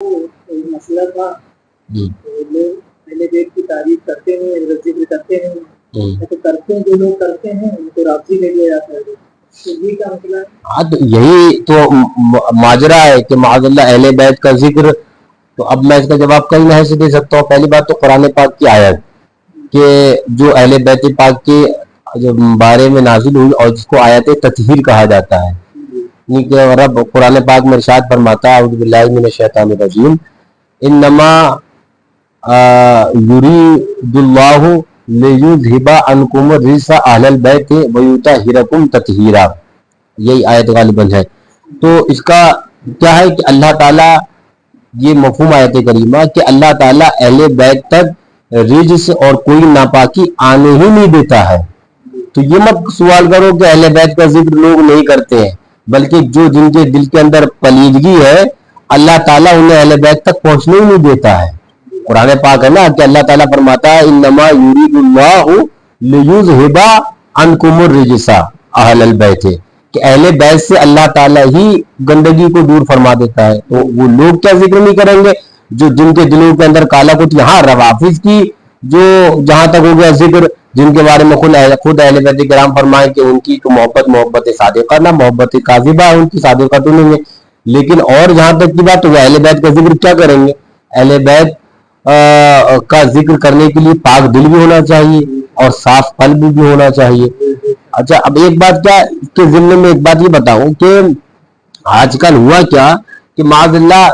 مسئلہ تھا لوگ پہلے بیت کی تعریف کرتے ہیں، ذکر کرتے ہیں، تو کرتے ہیں جو لوگ کرتے ہیں ان کو رابطی لے لیا جاتا ہے. ہاں تو یہی تو ماجرا ہے کہ معاذ اللہ اہل بیت کا ذکر. تو اب میں اس کا جواب کئی نحو سے دے سکتا ہوں. پہلی بات تو قرآن پاک کی آیت کہ جو اہل بیت پاک کے بارے میں نازل ہوئی اور جس کو آیت تطہیر کہا جاتا ہے، یہ کہ رب قرآن پاک میں ارشاد فرماتا ہے اعوذ باللہ من الشیطان الرجیم انما یرید اللہ لیذھب عنکم الرجس اہل البیت ویطہرکم تطہیرا. یہی آیت غالباً ہے. تو اس کا کیا ہے کہ اللہ تعالیٰ، یہ مفہوم آیت کریمہ کہ اللہ تعالیٰ اہل بیت تک رجس اور کوئی ناپاکی آنے ہی نہیں دیتا ہے. تو یہ مت سوال کرو کہ اہل بیت کا ذکر لوگ نہیں کرتے ہیں، بلکہ جو جن کے دل کے اندر پلیدگی ہے اللہ تعالیٰ انہیں اہل بیت تک پہنچنے ہی نہیں دیتا ہے. قرآن پاک ہے نا کہ اللہ تعالیٰ فرماتا ہے انما یرید اللہ لیذھب عنکم الرجس اہل البیت، کہ اہل بیت سے اللہ تعالیٰ ہی گندگی کو دور فرما دیتا ہے. تو وہ لوگ کیا ذکر نہیں کریں گے جو جن کے دلوں کے اندر کالا کچھ. یہاں روافظ کی جو جہاں تک ہو گیا ذکر، جن کے بارے میں خود اہل بیت کرام فرمائے کہ ان کی تو محبت صادقہ نہ محبت کاذبہ ہے، ان کی صادقہ تو نہیں ہے. لیکن اور جہاں تک کی بات تو وہ اہل بیت کا ذکر کیا کریں گے؟ اہل بیت کا ذکر کرنے کے لیے پاک دل بھی ہونا چاہیے اور صاف قلب بھی ہونا چاہیے. اچھا اب ایک بات کیا کے ضمن میں ایک بات یہ بتاؤں کہ آج کل ہوا کیا کہ معاذ اللہ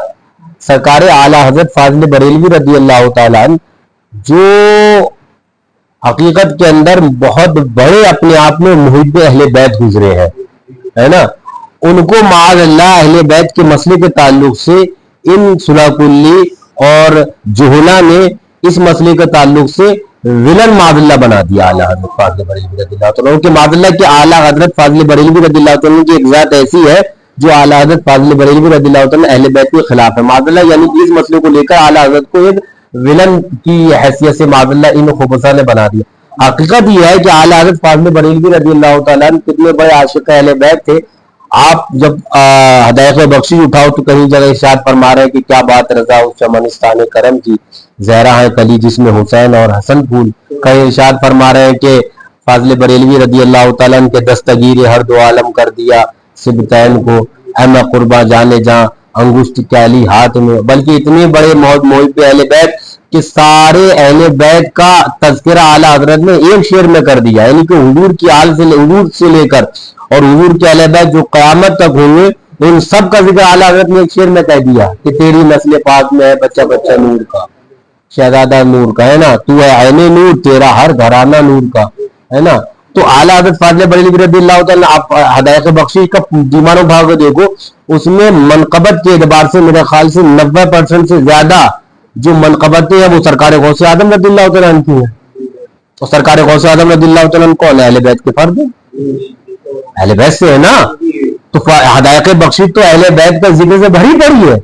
سرکار اعلیٰ حضرت فاضل بریلوی رضی اللہ تعالیٰ عنہ جو حقیقت کے اندر بہت بڑے اپنے آپ میں محب اہل بیت گزرے ہیں، ہے نا، ان کو معاذ اللہ اہل بیت کے مسئلے کے تعلق سے ان سلاکلی اور جہلا نے اس مسئلے کے تعلق سے ولن معاذ اللہ بنا دیا اعلیٰ حضرت فاضل بریلوی رضی اللہ تعالیٰ عنہ کہ معاذ اللہ کہ اعلیٰ حضرت فاضل بریلوی رضی اللہ تعالیٰ عنہ کی ایک ذات ایسی ہے جو اعلیٰ حضرت فاضل بریلوی رضی اللہ تعالیٰ عنہ اہل بیت کے خلاف ہے. معاذ اللہ یعنی اس مسئلے کو لے کر اعلیٰ حضرت کو ایک ولن کی حیثیت سے معاذ اللہ ان خبثہ نے بنا دیا. حقیقت یہ ہے کہ اعلیٰ حضرت فاضل بریلوی رضی اللہ تعالیٰ عنہ کتنے بڑے عاشق اہل بیت تھے. آپ جب ہدایت بخشی اٹھاؤ تو کہیں جگہ ارشاد فرما رہے ہیں کہ کیا بات رضا اس چمنستان کرم کی، زہرا ہے کلی جس میں حسین اور حسن پھول. کہیں ارشاد فرما رہے ہیں کہ فاضل بریلوی رضی اللہ تعالیٰ عنہ کے دستگیر ہر دو عالم کر دیا سبتین کو، اے میں قرباں جانے جاں انگشت کیلی ہاتھ میں. بلکہ اتنے بڑے محب اہل بیت کہ سارے اہل بیت کا تذکرہ اعلیٰ حضرت نے ایک شعر میں کر دیا. یعنی کہ حضور کی آل سے لے کر اور حضور کے اہل بیت جو قیامت تک ہوں گے ان سب کا ذکر اعلیٰ حضرت نے ایک شعر میں کہہ دیا کہ تیری نسل پاک میں ہے بچہ بچہ نور کا، شہزادہ نور کا، ہے نا، تو ہے عین نور تیرا ہر گھرانہ نور کا، ہے نا. تو اعلیٰ حضرت فاضل بریلوی رضی اللہ تعالیٰ آپ ہدایت بخشی کا دیوان اٹھا کے دیکھو، اس میں منقبت کے اعتبار سے میرے خیال سے 90% سے زیادہ جو منقبتیں ہیں وہ سرکار غوث اعظم رضی اللہ تعالیٰ عنہ کی ہیں. اور سرکار غوث اعظم رضی اللہ تعالیٰ عنہ کون ہے؟ اہل بیت کے فرد ہیں، اہل بیت سے ہے نا. تو ہدایت بخشی تو اہل بیت کا ذکر سے بھری پڑی ہے،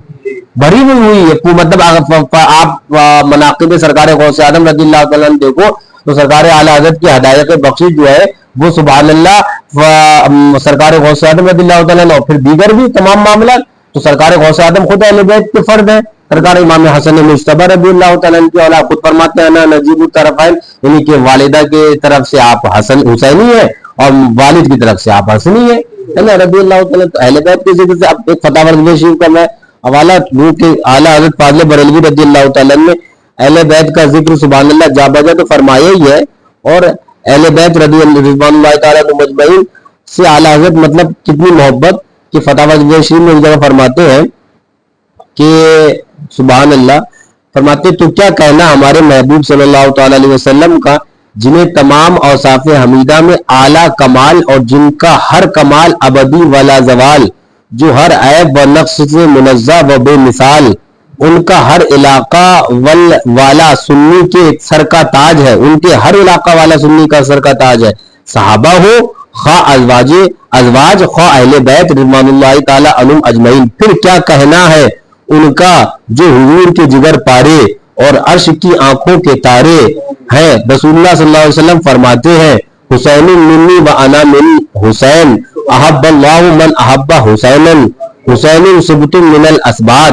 بھری ہوئی ہے. مطلب آپ مناقب سرکار غوث اعظم رضی اللہ تعالیٰ عنہ دیکھو تو سرکار اعلیٰ حضرت کی ہدایت بخشی جو ہے وہ سبحان اللہ سرکار غوث اعظم رضی اللہ تعالیٰ عنہ اور پھر دیگر بھی تمام معاملات تو سرکار غوث اعظم خود اہل بیت کے فرد ہیں. سرکار امام حسن مجتبی رضی اللہ تعالیٰ عنہ کی اولاد خود فرماتے ہیں نا نجیب الطرفین، یعنی کہ والدہ کے طرف سے آپ حسینی ہیں اور والد کی طرف سے آپ حسنی ہیں، ہے نا، رضی اللہ تعالیٰ. اہل بیت کے ذکر سے اب ایک فتح شریف کا میں حوالہ دوں کہ اعلیٰ حضرت فاضل بریلوی رضی اللہ تعالیٰ نے اہل بیت کا ذکر سبحان اللہ جا بجا تو فرمایا ہی ہے. اور اہل بیت رضوان اللہ تعالیٰ مجمعین سے اعلیٰ حضرت مطلب کتنی محبت کہ فتح شریف میں ایک جگہ فرماتے ہیں کہ سبحان اللہ فرماتے تو کیا کہنا ہمارے محبوب صلی اللہ تعالیٰ علیہ وسلم کا جنہیں تمام اوصاف حمیدہ میں اعلیٰ کمال اور جن کا ہر کمال ابدی ولا زوال، جو ہر عیب و نقص سے منزہ و بے مثال، ان کا ہر علاقہ والا سنی کے سر کا تاج ہے، ان کے ہر علاقہ والا سنی کا سر کا تاج ہے. صحابہ ہو خواہ ازواج خواہ اہل بیت رضوان اللہ تعالیٰ عنہم اجمعین. پھر کیا کہنا ہے ان کا جو حضور کے جگر پارے اور عرش کی آنکھوں کے تارے ہیں. رسول اللہ صلی اللہ علیہ وسلم فرماتے ہیں حسین منی و انا من حسین، احب اللہ من احب حسینا، حسین سبت من الاسباد.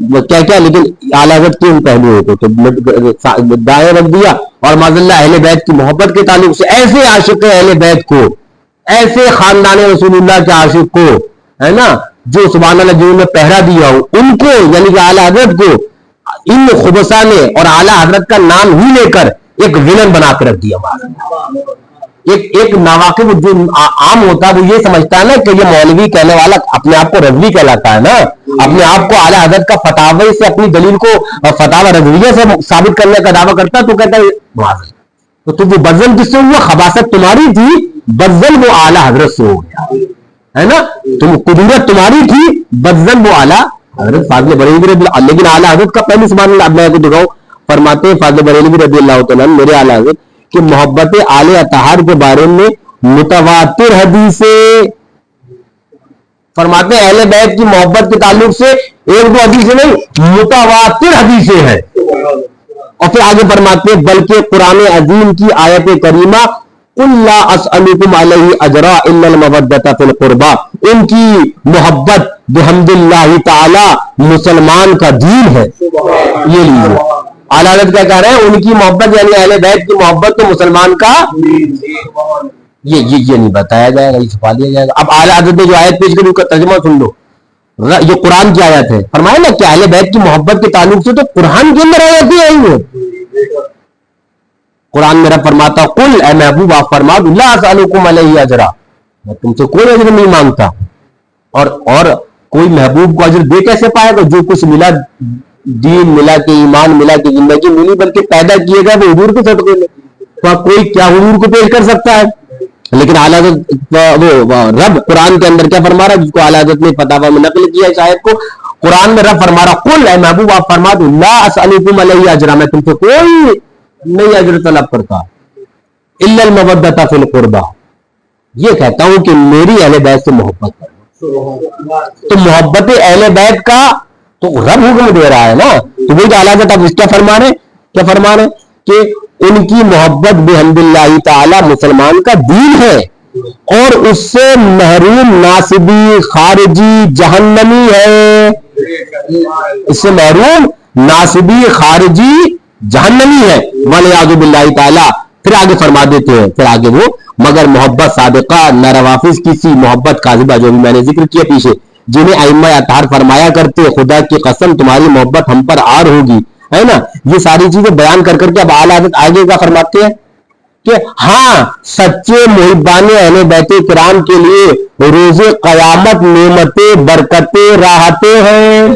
کیا کیا, لیکن اعلیٰ حضرت کے ان پہلوؤں کو تو دائیں رکھ دیا. اور معذاللہ اہل بیت کی محبت کے تعلق سے ایسے عاشق اہل بیت کو, ایسے خاندان رسول اللہ کے عاشق کو, ہے نا, جو سبحان اللہ جنہوں نے پہرا دیا ہو, ان کو یعنی کہ اعلیٰ حضرت کو ان خبثاء نے اور اعلیٰ حضرت کا نام ہی لے کر ایک ولن بنا کے رکھ دیا. ایک ناواقف جو عام ہوتا ہے وہ یہ سمجھتا ہے نا کہ یہ مولوی کہنے والا اپنے آپ کو رضوی کہلاتا ہے نا, اپنے آپ کو اعلیٰ حضرت کا فتاوی سے اپنی دلیل کو فتاوی رضویہ سے ثابت کرنے کا دعویٰ کرتا ہے, تو کہتا ہے تو وہ بدزن کس سے ہوا, خباثت تمہاری تھی, بدزن وہ اعلیٰ حضرت سے ہو گیا, ہے نا, تم قدرت تمہاری تھی, بدزن وہ اعلیٰ حضرت فاضل بریلوی رضی اللہ. لیکن اعلیٰ حضرت کا پہلی سبحان اللہ میں کو دکھاؤں, فرماتے ہیں فاضل بریلوی رضی اللہ تعالیٰ میرے اعلیٰ حضرت کہ محبت آل اطہار کے بارے میں متواتر حدیثیں, فرماتے ہیں اہل بیت کی محبت کے تعلق سے ایک دو حدیثیں نہیں, متواتر حدیثیں ہیں. اور پھر آگے فرماتے ہیں بلکہ قرآن عظیم کی آیت کریمہ قل لا اسألکم علیہ اجرا الا المودۃ فی القربى, ان کی محبت بحمد اللہ تعالی مسلمان کا دین ہے. یہ لیجیے اعلیٰ حضرت کیا کہہ رہے ہیں, ان کی محبت یعنی اہل بیت کی محبت تو مسلمان کا یہ نہیں بتایا جائے گا, یہ چھپا دیا جائے گا. اب اعلیٰ حضرت نے جو آیت پیش کری اس کا ترجمہ سن لو, یہ قرآن کی آیت ہے. فرمایا نا کہ اہل بیت کی محبت کے تعلق سے تو قرآن کے اندر آیتیں آئی ہیں. قرآن میرا فرماتا قل اے محبوب آپ فرما دو لا اسألکم علیہ اجرا, میں تم سے کوئی اجر نہیں مانگتا. اور کوئی محبوب کو اجر دے کیسے پائے گا, جو کچھ ملا, دین ملا, کہ ایمان ملا, کہ زندگی ملی, بلکہ پیدا کیے گئے وہ حضور کے صدقے میں, تو کوئی کیا حضور کو پیش کر سکتا ہے. لیکن اعلیٰ رب قرآن کے اندر کیا فرما رہا, جس کو اعلیٰ حضرت نے فتاوی میں نقل کیا ہے شاید کو, قرآن میں رب فرما رہا قل اے محبوب آپ فرما دو لا اسألکم علیہ اجرا, میں تم سے کوئی نہیں اجر طلب کرتا, الا المودۃ فی القربى, یہ کہتا ہوں کہ میری اہل بیت سے محبت کرو. تو محبت اہل بیت کا تو رب حکم دے رہا ہے نا, تو وہی اعلیٰ حضرت اب اس کیا فرما رہے کہ ان کی محبت بحمد اللہ تعالی مسلمان کا دین ہے, اور اس سے محروم ناصبی خارجی جہنمی ہے. اس سے محروم ناصبی خارجی جہنمی ہے, والعیاذ باللہ تعالی. پھر آگے فرما دیتے ہیں, پھر آگے وہ مگر محبت صادقہ ناروافظ کی سی محبت کاذبہ, جو بھی میں نے ذکر کیا پیچھے, جنہیں ائمہ اطہار فرمایا کرتے خدا کی قسم تمہاری محبت ہم پر عار ہوگی, ہے نا. یہ ساری چیزیں بیان کر کے اب اعلیٰ حضرت آگے کا فرماتے ہیں کہ ہاں سچے محبان اہل بیت کرام کے لیے روز قیامت نعمتیں برکتیں راحتیں ہیں.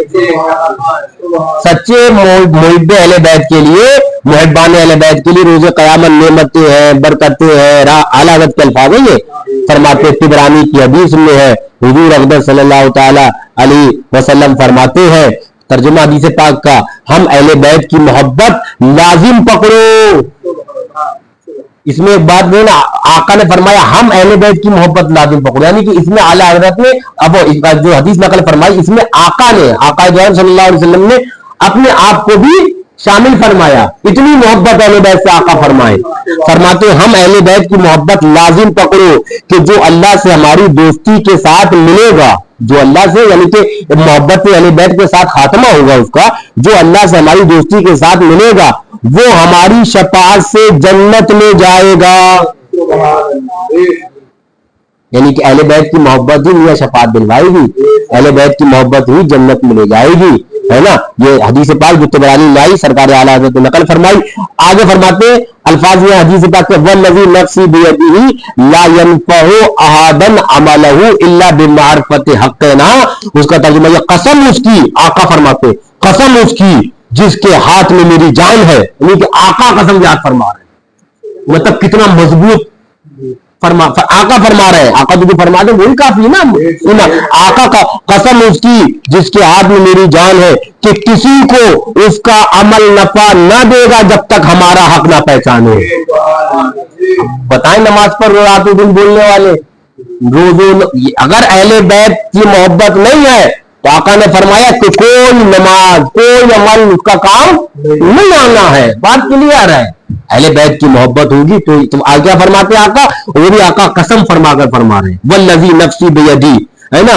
سچے محب اہل بیت کے لیے, محبان اہل بیت کے لیے روز قیامت نعمتیں ہیں, برکتیں ہیں. اعلیٰ حضرت کے الفاظ ہیں یہ, فرماتے طبرانی کی حدیث میں ہے, حضور اقدس صلی اللہ تعالی علیہ وسلم فرماتے ہیں, ترجمہ حدیث پاک کا, ہم اہل بیت کی محبت لازم پکڑو. اس میں ایک بات نہیں نا, آقا نے فرمایا ہم اہل بیت کی محبت لازم پکڑو, یعنی کہ اس میں اعلیٰ حضرت نے اب جو حدیث نقل فرمائی اس میں آقا جان صلی اللہ علیہ وسلم نے اپنے آپ کو بھی شامل فرمایا. اتنی محبت اہل بیت سے آقا فرماتے ہم اہل بیت کی محبت لازم پکڑو کہ جو اللہ سے ہماری دوستی کے ساتھ ملے گا, جو اللہ سے یعنی کہ محبت اہل بیت کے ساتھ خاتمہ ہوگا اس کا, جو اللہ سے ہماری دوستی کے ساتھ ملے گا وہ ہماری شفاعت سے جنت میں جائے گا. یعنی کہ اہل بیت کی محبت ہی شفاعت دلوائے گی, اہل بیت کی محبت ہی جنت میں لے جائے گی, ہے نا. یہ حدیث پاک جو طبرانی لائی سرکار اعلیٰ حضرت نے نقل فرمائی. آگے فرماتے الفاظ یہ حدیث پاک کہ والذی نفسی بیدہ لا ينفع احدا عمله الا بمعرفت حقنا, اس کا ترجمہ یہ قسم اس کی, آقا فرماتے قسم اس کی جس کے ہاتھ میں میری جان ہے, یعنی کہ آقا قسم یاد فرما رہے ہیں, مطلب کتنا مضبوط آقا فرما رہے ہیں. آقا جو فرما دے وہی کافی نا. آقا کا قسم اس کی جس کے ہاتھ میں میری جان ہے کہ کسی کو اس کا عمل نفع نہ دے گا جب تک ہمارا حق نہ پہچانے. بتائیں نماز پر رات دن بولنے والے اگر اہل بیت کی محبت نہیں ہے تو آقا نے فرمایا کہ کوئی نماز کوئی عمل اس کا کام نہیں آنا ہے. بات کلیئر ہے. اہل بیت کی محبت ہوگی تو آگے فرماتے آقا, وہ بھی آقا قسم فرما کر فرما رہے ہیں والذی نفسی بیدی, ہے نا.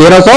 1300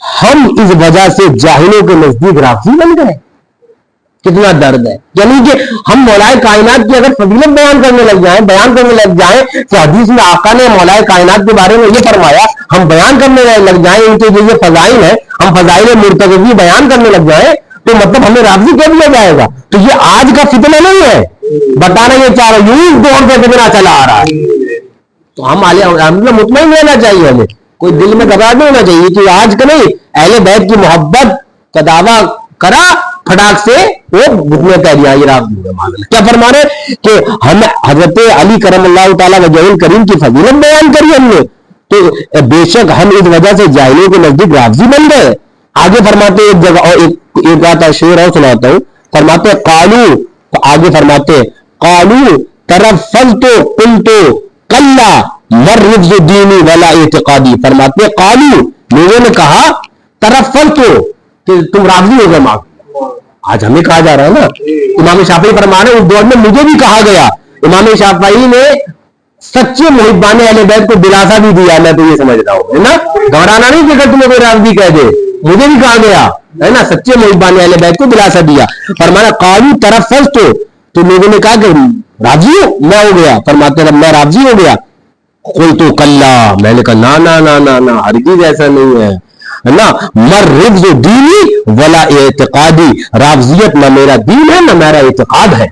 ہم اس وجہ سے جاہلوں کے نزدیک رافضی بن گئے. کتنا درد ہے. یعنی کہ ہم مولائے کائنات کی اگر فضیلت بیان کرنے لگ جائیں تو حدیث میں آقا نے مولائے کائنات کے بارے میں یہ فرمایا, ہم بیان کرنے لگ جائیں ان کے جو یہ فضائل ہیں, ہم فضائل مرتضوی بیان کرنے لگ جائیں تو مطلب ہمیں رافضی کہہ دیا جائے گا. تو یہ آج کا فتنہ نہیں ہے, بتانا یہ چاہ رہا ہوں یوں دور پہ فتنہ چلا آ رہا ہے. تو ہم مطمئن رہنا چاہیے, ہمیں کوئی دل میں گھبراہٹ نہیں ہونا چاہیے کہ آج کا نہیں, اہل بیت کی محبت کا دعویٰ کرا پھٹاک سے وہ گھٹنے کہہ دیا یہ رافضی. کیا فرما رہے کہ ہم حضرت علی کرم اللہ تعالیٰ وجہ کریم کی فضیلت بیان کری ہم نے, تو بے شک ہم اس وجہ سے جاہلوں کے نزدیک رافضی بن گئے. آگے فرماتے ایک جگہ اور ایک بات شعر اور سناتا ہوں, فرماتے قالو, تو آگے فرماتے قالو ترفضت قلت کلا مر رفض دینی ولا اعتقادی. فرماتے قالو, لوگوں نے کہا, ترفضت کہ تم رافضی ہو گئے. ماں آج ہمیں کہا جا رہا ہے نا, امام شافعی فرما رہے اس دور میں مجھے بھی کہا گیا. امام شافعی نے سچے محبان اہل بیت کو دلاسا بھی دیا, میں تو یہ سمجھتا ہوں ہے نا, گھبرانا نہیں کہ تمہیں کوئی رافضی کہہ دے, مجھے بھی کہا گیا ہے نا, سچے محبان اہل بیت کو دلاسا دیا. فرمایا قالو ترفضت, تو لوگوں نے کہا کہ رافضی ہو, میں ہو گیا. فرماتے میں رافضی ہو گیا. قلت کلا, میں نے کہا نا نا نا نا نا, ہرگز ایسا نہیں ہے نا, مر رفض دینی ولا اعتقادی, رافضیت نہ میرا دین ہے نہ میرا اعتقاد ہے.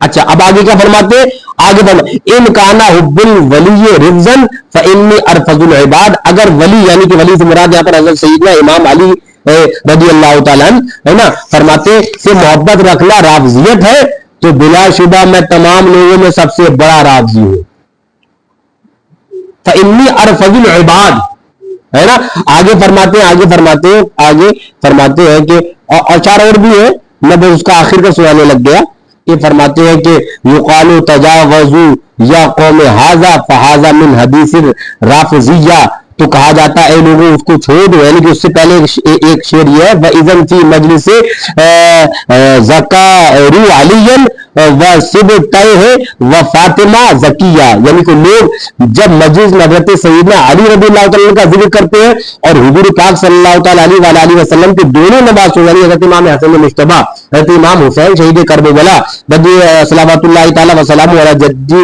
اچھا اب آگے کیا فرماتے, آگے ان کانا حب الولی رفضن فانی ارفض العباد. اگر ولی یعنی کہ ولی سے مراد یہاں پر حضرت سیدنا امام علی رضی اللہ تعالیٰ ہے نا, فرماتے سے محبت رکھنا رافضیت ہے تو بلا شبہ میں تمام لوگوں میں سب سے بڑا رافضی ہوں. فانی ارفض العباد ہے نا. آگے فرماتے ہیں کہ اور چار اور بھی ہے, میں بس اس کا آخر کا سنانے لگ گیا. یہ فرماتے ہیں کہ یقال تجاوزوا یا قوم ھذا فھذا من حدیث رافضیہ, تو کہا جاتا ہے اے لوگوں اس کو چھوڑ دو. یعنی کہ اس سے پہلے ایک شعر یہ ہے, وَإِذًا فِي مَجْلِسِ ذَكَرُوا عَلِيًّا وَصِبْطَيْهِ وَفَاطِمَةَ زَكِيَّةً, یعنی کہ لوگ جب مجلس میں حضرت سیدنا علی رضی اللہ تعالیٰ کا ذکر کرتے ہیں اور حضور پاک صلی اللہ تعالیٰ علیہ وسلم کے دونوں نواسوں یعنی حضرت امام حسن مجتبی, حضرت امام حسین شہید کربلا بدی صلوات اللہ تعالیٰ وسلام علی جدہ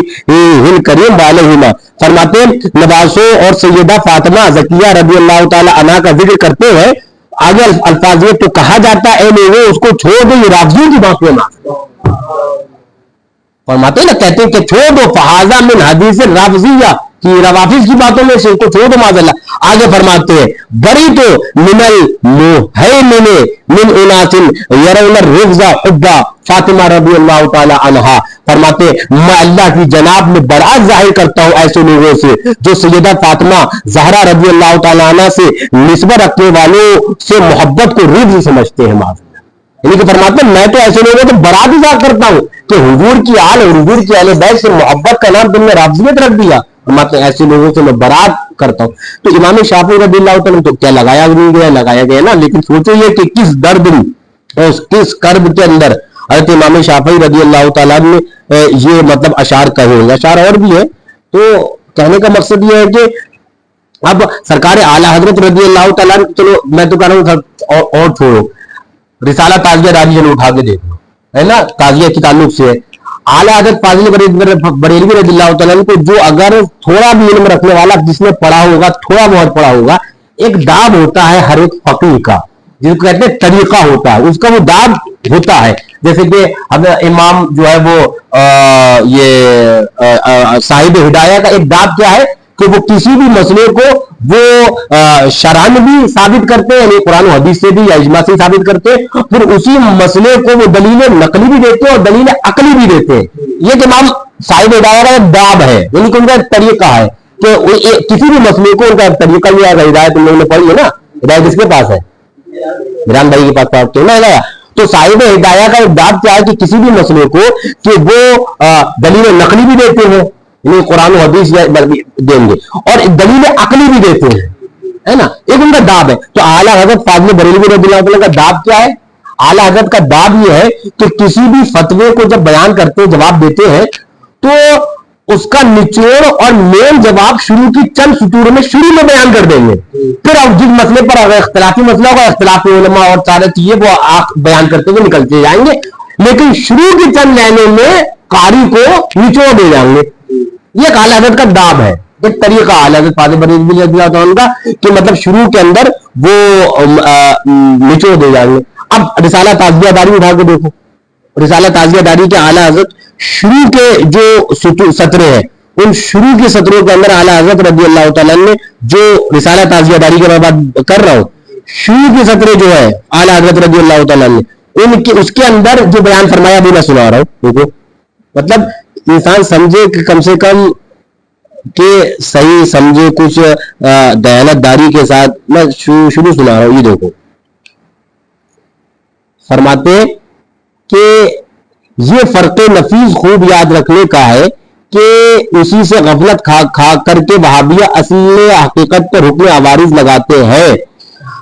الکریم وعلیہما, فرماتے ہیں نواسوں اور سیدہ فاطمہ زکیہ رضی اللہ تعالیٰ عنہا کا ذکر کرتے ہیں. آگے الفاظ یہ تو کہا جاتا ہے اے لوگوں اس کو چھوڑ دو, یہ رافضیوں کی بات ہونا. فرماتے ہیں نا, کہتے ہیں کہ چھوڑ دو فہذا من حدیث رافضیہ, کہ روافض کی باتوں میں سے اس کو چھوڑ دو معاذ اللہ. آگے فرماتے ہیں بری تو من المہیمن من اناس یرون الرفض حبا فاطمہ رضی اللہ تعالی عنہا. فرماتے میں اللہ کی جناب میں برات ظاہر کرتا ہوں ایسے لوگوں سے جو سیدہ فاطمہ زہرا رضی اللہ تعالی عنہا سے نسبت رکھنے والوں سے محبت کو رفض سمجھتے ہیں. معاذ یعنی کہ فرماتے ہیں میں تو ایسے لوگوں کو برات اظہار کرتا ہوں کہ حضور کی آل اور حضور کی اہل بیت سے محبت کا نام تم نے رافضیت رکھ دیا. فرماتے ہیں ایسے لوگوں سے میں برات کرتا ہوں. تو امام شافعی رضی اللہ تعالیٰ تو کیا لگایا گیا نا, لیکن سوچو یہ کہ کس درد میں اور کس کرب کے اندر حضرت امام شافعی رضی اللہ تعالیٰ نے یہ مطلب اشعار کہے ہیں. اشعار اور بھی ہے, تو کہنے کا مقصد یہ ہے کہ اب سرکار اعلیٰ حضرت رضی اللہ تعالیٰ, چلو میں تو کہہ رہا ہوں اور چھوڑو, رسالہ تازیہ راضی اٹھا کے دیکھ لو ہے نا, تازیہ کے تعلق سے اعلیٰ حضرت فاضل بریلوی رضی اللہ تعالیٰ کو جو اگر تھوڑا بھی علم رکھنے والا جس نے پڑھا ہوگا, تھوڑا بہت پڑھا ہوگا, ایک داب ہوتا ہے ہر ایک فقیہ کا جس کو کہتے ہیں طریقہ ہوتا ہے, اس کا وہ داب ہوتا ہے. جیسے کہ امام جو ہے وہ یہ صاحب ہدایہ کا ایک داب کیا ہے کہ وہ کسی بھی مسئلے کو وہ شرعن بھی ثابت کرتے ہیں, یعنی قرآن و حدیث سے بھی یا اجماع سے ثابت کرتے ہیں, پھر اسی مسئلے کو وہ دلیل نقلی بھی دیتے ہیں اور دلیل عقلی بھی دیتے ہیں. یہ کہ امام صاحب ہدایہ کا ایک داب ہے, یعنی کہ ان کا ایک طریقہ ہے کہ کسی بھی مسئلے کو ان کا ایک طریقہ یہ ہے. ہدایت تم لوگوں نے پڑھی ہے نا, ہدایت کس کے پاس ہے, عمران بھائی کے پاس پڑھتے ہیں نا. تو صاحب ہدایہ کا ایک داب کیا ہے کہ کسی بھی مسئلے کو کہ وہ دلیل نقلی بھی دیتے ہیں, یعنی قرآن و حدیث دیں گے, اور دلیل عقلی بھی دیتے ہیں ہے نا, ایک ان کا داب ہے. تو اعلیٰ حضرت فاضل بریلوی رضی اللہ تعالیٰ کا داب کیا ہے, اعلیٰ حضرت کا داب یہ ہے کہ کسی بھی فتوے کو جب بیان کرتے جواب دیتے ہیں تو اس کا نچوڑ اور مین جواب شروع کی چند سطور میں شروع میں بیان کر دیں گے. پھر اب جس مسئلے پر اگر اختلافی مسئلہ ہوگا اختلافی علماء اور سارے چیزیں وہ بیان کرتے ہوئے نکلتے جائیں گے, لیکن شروع کی چند لائنوں میں قاری کو نچوڑ دے جائیں گے. یہ اعلیٰ حضرت کا دام ہے, ایک طریقہ اعلیٰ حضرت فاضل بریلوی رضی اللہ عنہ کا, کہ مطلب شروع کے اندر وہ نچوڑ دے جائیں گے. اب رسالہ تعزیہ داری اٹھا کے دیکھو, رسالہ تعزیہ داری کے اعلیٰ حضرت شروع کے جو سطرے ہیں ان شروع کے سطروں کے اندر اعلیٰ حضرت رضی اللہ تعالیٰ نے جو رسالہ تعزیہ داری کی میں بات کر رہا ہوں, شروع کے سطرے جو ہے اعلیٰ حضرت رضی اللہ تعالیٰ نے ان کے اس کے اندر جو بیان فرمایا بھی میں سنا رہا ہوں. دیکھو مطلب انسان سمجھے کہ کم سے کم کہ صحیح سمجھے کچھ دیانت داری کے ساتھ. میں شروع سنا رہا ہوں, یہ دیکھو فرماتے کہ یہ فرق نفیس خوب یاد رکھنے کا ہے کہ اسی سے غفلت کھا کر کے وہابیہ اصل حقیقت پر حکم عوارض لگاتے ہیں,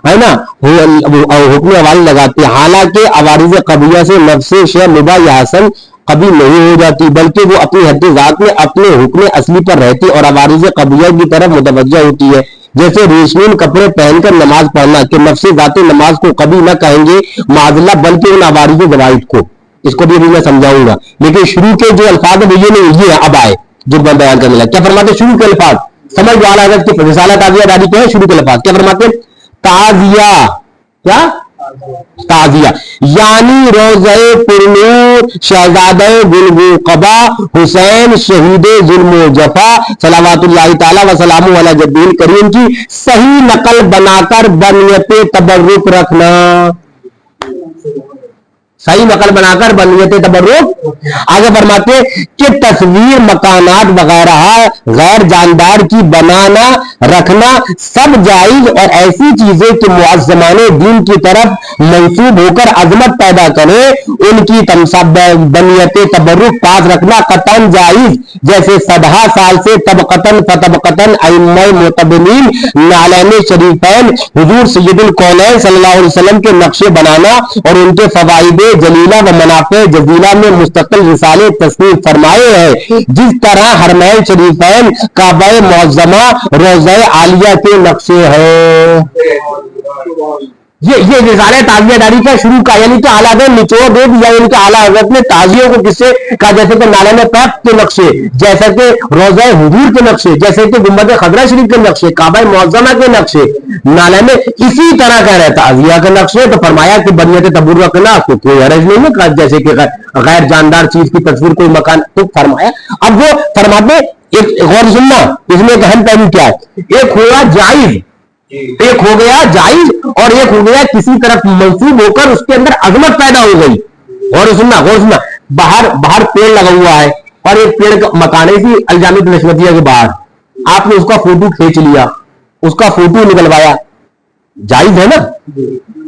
ہے نا, حکم عوارض لگاتے ہیں, حالانکہ عوارض قبیہ سے نفس شے مباح یا حسن کبھی نہیں ہو جاتی, بلکہ وہ اپنی حد ذات میں اپنے حکم اصلی پر رہتی اور عوارض قبیہ کی طرف متوجہ ہوتی ہے. جیسے ریشمین کپڑے پہن کر نماز پڑھنا, کہ نفس ذات نماز کو کبھی نہ کہیں گے معاذ اللہ بلکہ ان عوارض ضوابط کو. اس کو بھی میں سمجھاؤں گا, لیکن شروع کے جو الفاظ ہیں یہ نہیں, یہ اب آئے جو میں بیان کرنے لگا. کیا فرماتے ہیں شروع کے الفاظ؟ سمجھ اعلیٰ حضرت کی رسالہ تعزیہ داری کے ہیں شروع کے الفاظ. کیا فرماتے ہیں؟ تعزیہ, کیا تعزیہ یعنی روضہ پرنور شہزادہ گل قبا حسین شہید ظلم و جفا صلوات اللہ تعالی وسلام علی جدہ کریم کی صحیح نقل بنا کر بنیت تبرک رکھنا. صحیح نقل بنا کر بنیت تبرک. آگے فرماتے کہ تصویر مکانات وغیرہ غیر جاندار کی بنانا رکھنا سب جائز, اور ایسی چیزیں کہ معظمان دین کی طرف منسوب ہو کر عظمت پیدا کرے ان کی بنیت تبرک پاس رکھنا قطعاً جائز, جیسے 100 سال سے طبقتاً فتبقتاً ائمہ معتبرین نعلین شریفین حضور سید الکونین صلی اللہ علیہ وسلم کے نقشے بنانا اور ان کے فوائد جلیلہ و منافع جزیلہ میں مستقل رسالے تصنیف فرمائے ہیں, جس طرح حرمین شریفین کعبہ معظمہ روضہ عالیہ کے نقشے ہیں. یہ رسالہ تعزیہ داری کا شروع کا, یعنی کہ اعلیٰ حضرت نچوڑ دے دیا ان کے اعلیٰ حضرت نے تعزیوں کو کس سے کہا, جیسے کہ نالین پاک کے نقشے, جیسے کہ روضہ حضور کے نقشے, جیسے کہ گنبد خضرا شریف کے نقشے, کعبہ معظمہ کے نقشے, نالین اسی طرح کہہ رہے تعزیہ کے نقشے. تو فرمایا کہ بنیت تبرک رکھنا کو کوئی حرج نہیں ہے, جیسے کہ غیر جاندار چیز کی تصویر کوئی مکان. تو فرمایا اب وہ فرماتے ایک غور سننا, اس میں ایک اہم پہلو کیا ہے, ایک ہوا جائز, ایک ہو گیا جائز, اور ایک ہو گیا کسی طرف منسوب ہو کر اس کے اندر عظمت پیدا ہو گئی. غور سننا, باہر پیڑ لگا ہوا ہے اور ایک پیڑ کا مکان ہے الجامع نشمتیہ کے باہر, آپ نے اس کا فوٹو کھینچ لیا, اس کا فوٹو نکلوایا, جائز ہے نا,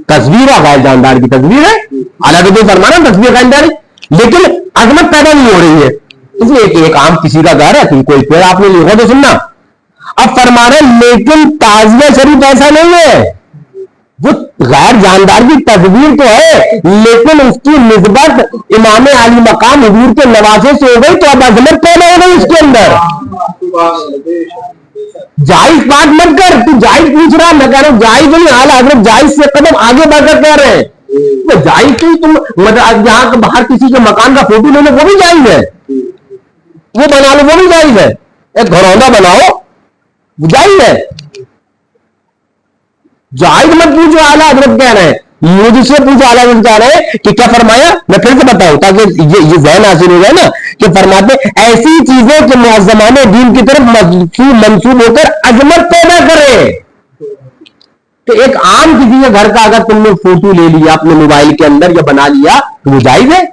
تصویر ہے غیر جاندار کی تصویر ہے, اعلیٰ حضرت فرمانا تصویر غیر جاندار, لیکن عظمت پیدا نہیں ہو رہی ہے. اس لیے ایک عام کسی کا گھر ہے, کوئی پیڑ آپ نے لکھا تو سننا. اب فرما رہے لیکن تعزیہ شریف ایسا نہیں ہے, وہ غیر جاندار کی تصویر تو ہے لیکن اس کی نسبت امام علی مقام حضور کے نواسے سے ہو گئی, تو اب عظمت پیدا ہو گئی اس کے اندر. جائز بات مت کر, تو جائز پوچھ رہا, میں کہہ رہا ہوں جائز نہیں, اعلیٰ حضرت جائز سے قدم آگے بڑھ کر کہہ رہے ہیں. جائز تو تم یہاں باہر کسی کے مکان کا فوٹو لے لو وہ بھی جائز ہے, وہ بنا لو وہ بھی جائز ہے, ایک گھروندا بناؤ جائز ہے. جائز مت پوچھو, اعلیٰ حضرت کہہ رہے ہیں, مجھ سے پوچھو اعلیٰ حضرت کہہ رہے ہیں کہ کیا فرمایا. میں پھر سے بتاؤں تاکہ یہ ذہن حاصل ہو جائے نا, کہ فرماتے ایسی چیزیں کہ معظمان دین کی طرف منسوب ہو کر عظمت پیدا کرے. تو ایک عام کسی کے گھر کا اگر تم نے فوٹو لے لیا اپنے موبائل کے اندر یا بنا لیا تو وہ جائز ہے,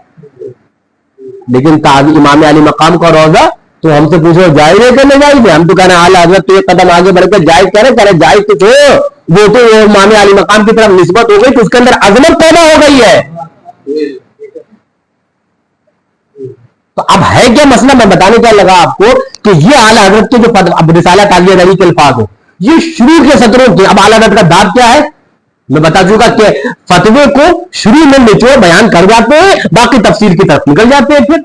لیکن امام علی مقام کا روضہ تو ہم سے پوچھو جائز ہے کہ نہیں جائز ہے, ہم تو کہہ رہے ہیں اعلیٰ حضرت تو ایک قدم آگے بڑھ کر جائز کہہ رہے جائز تو چھو, وہ تو امام علی مقام کی طرف نسبت ہو گئی تو اس کے اندر عظمت پیدا ہو گئی ہے. تو اب ہے کیا مسئلہ, میں بتانے کیا لگا آپ کو کہ یہ اعلیٰ حضرت کے جو رسالہ تعزیہ داری کے الفاظ ہو یہ شروع کے سطروں کے. اب اعلیٰ حضرت کا داد کیا ہے میں بتا چکا کہ فتوے کو شروع میں نچوڑ بیان کر جاتے ہیں, باقی تفسیر کی طرف نکل جاتے ہیں. پھر